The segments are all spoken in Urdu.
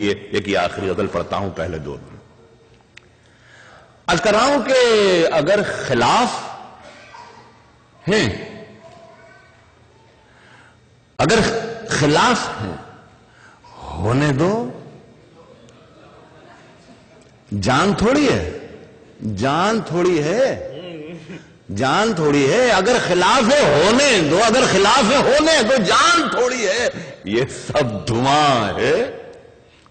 ایک یہ آخری غزل پڑھتا ہوں پہلے دو. عرض کر رہا ہوں کہ اگر خلاف ہیں، اگر خلاف ہیں ہونے دو. جان تھوڑی ہے، جان تھوڑی ہے، جان تھوڑی ہے. اگر خلاف ہے ہونے دو، اگر خلاف ہے ہونے دو. جان تھوڑی ہے، یہ سب دھواں ہے،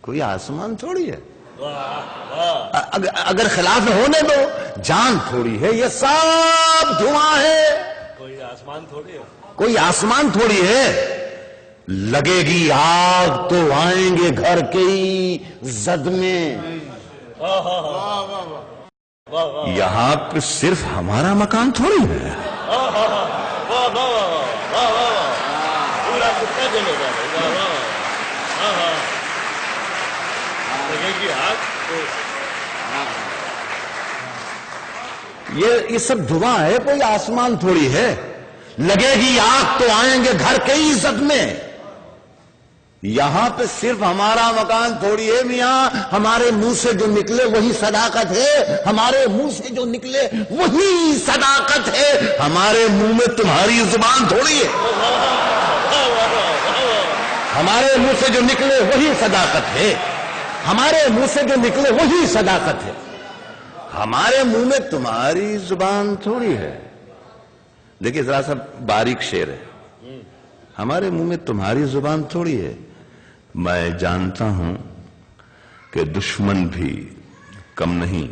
کوئی آسمان تھوڑی ہے. اگر خلاف ہے ہونے دو. جان تھوڑی ہے، یہ سب دھواں ہے، کوئی آسمان تھوڑی ہے. کوئی آسمان تھوڑی ہے. لگے گی آگ تو آئیں گے گھر کے ہی زد میں. یہاں پہ صرف ہمارا مکان تھوڑی ہے. پورا کتا چلے گا. لگے گی آگ تو یہ سب دھواں ہے، کوئی آسمان تھوڑی ہے. لگے گی آگ تو آئیں گے گھر کے ہی زد میں. یہاں پہ صرف ہمارا مکان تھوڑی ہے میاں. ہمارے منہ سے جو نکلے وہی صداقت ہے، ہمارے منہ سے جو نکلے وہی صداقت ہے. ہمارے منہ میں تمہاری زبان تھوڑی ہے. ہمارے منہ سے جو نکلے وہی صداقت ہے، ہمارے منہ سے جو نکلے وہی صداقت ہے. ہمارے منہ میں تمہاری زبان تھوڑی ہے. دیکھیے ذرا سا باریک شعر ہے. ہمارے منہ میں تمہاری زبان تھوڑی ہے. میں جانتا ہوں کہ دشمن بھی کم نہیں.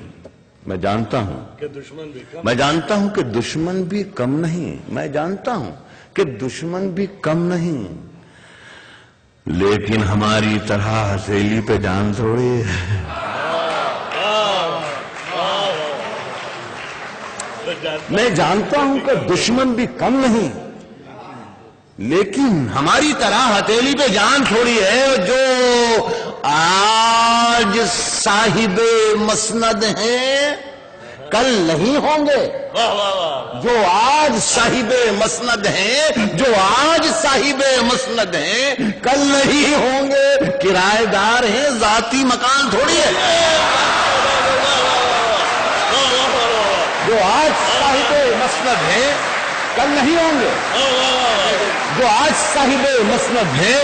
میں جانتا ہوں کہ دشمن بھی کم. میں جانتا ہوں کہ دشمن بھی کم نہیں. میں جانتا ہوں کہ دشمن بھی کم نہیں. لیکن ہماری طرح ہتھیلی پہ جان تھوڑی ہے. میں جانتا ہوں کہ دشمن بھی کم نہیں، لیکن ہماری طرح ہتھیلی پہ جان تھوڑی ہے. جو آج صاحب مسند ہیں کل نہیں ہوں گے. جو آج صاحب مسند ہیں، جو آج صاحب مسند ہیں کل نہیں ہوں گے. کرایہ دار ہیں، ذاتی مکان تھوڑی ہے. جو آج صاحب مسند ہیں کل نہیں ہوں گے. جو آج صاحب مسند ہیں،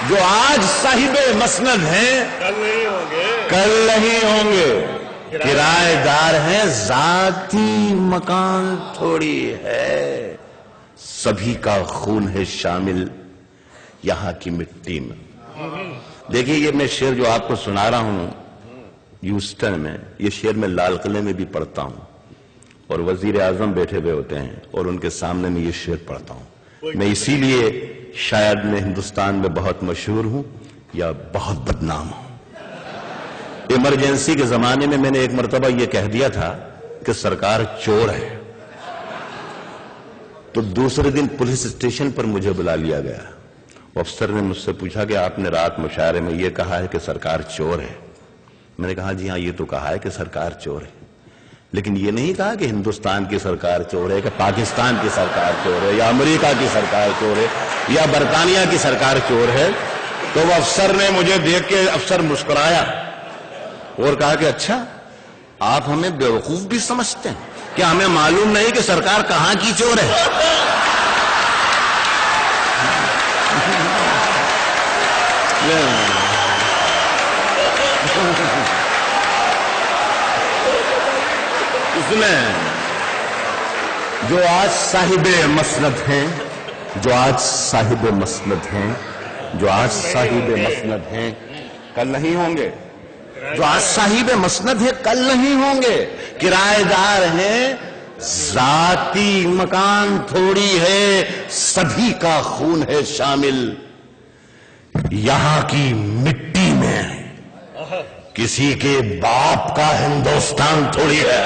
جو آج صاحب مسند ہیں کل نہیں ہوں گے. کل نہیں ہوں گے. کرایہ دار ہیں، ذاتی مکان تھوڑی ہے. سبھی کا خون ہے شامل یہاں کی مٹی میں. دیکھیے یہ میں شعر جو آپ کو سنا رہا ہوں ہیوسٹن میں، یہ شعر میں لال قلعے میں بھی پڑھتا ہوں، اور وزیر اعظم بیٹھے ہوئے ہوتے ہیں اور ان کے سامنے میں یہ شعر پڑھتا ہوں. میں اسی لیے شاید میں ہندوستان میں بہت مشہور ہوں یا بہت بدنام ہوں. ایمرجنسی کے زمانے میں نے ایک مرتبہ یہ کہہ دیا تھا کہ سرکار چور ہے، تو دوسرے دن پولیس اسٹیشن پر مجھے بلا لیا گیا. افسر نے مجھ سے پوچھا کہ آپ نے رات مشاعرے میں یہ کہا ہے کہ سرکار چور ہے. میں نے کہا جی ہاں، یہ تو کہا ہے کہ سرکار چور ہے، لیکن یہ نہیں کہا کہ ہندوستان کی سرکار چور ہے، کہ پاکستان کی سرکار چور ہے، یا امریکہ کی سرکار چور ہے، یا برطانیہ کی سرکار چور ہے. تو وہ افسر نے مجھے دیکھ کے افسر مسکرایا اور کہا کہ اچھا آپ ہمیں بیوقوف بھی سمجھتے ہیں، کیا ہمیں معلوم نہیں کہ سرکار کہاں کی چور ہے؟ اس میں جو آج صاحب مسند ہیں، جو آج صاحب مسند ہیں، جو آج صاحب مسند ہیں کل نہیں ہوں گے. جو آج صاحب مسند ہے کل نہیں ہوں گے. کرایہ دار ہیں، ذاتی مکان تھوڑی ہے. سبھی کا خون ہے شامل یہاں کی مٹی میں. کسی کے باپ کا ہندوستان تھوڑی ہے.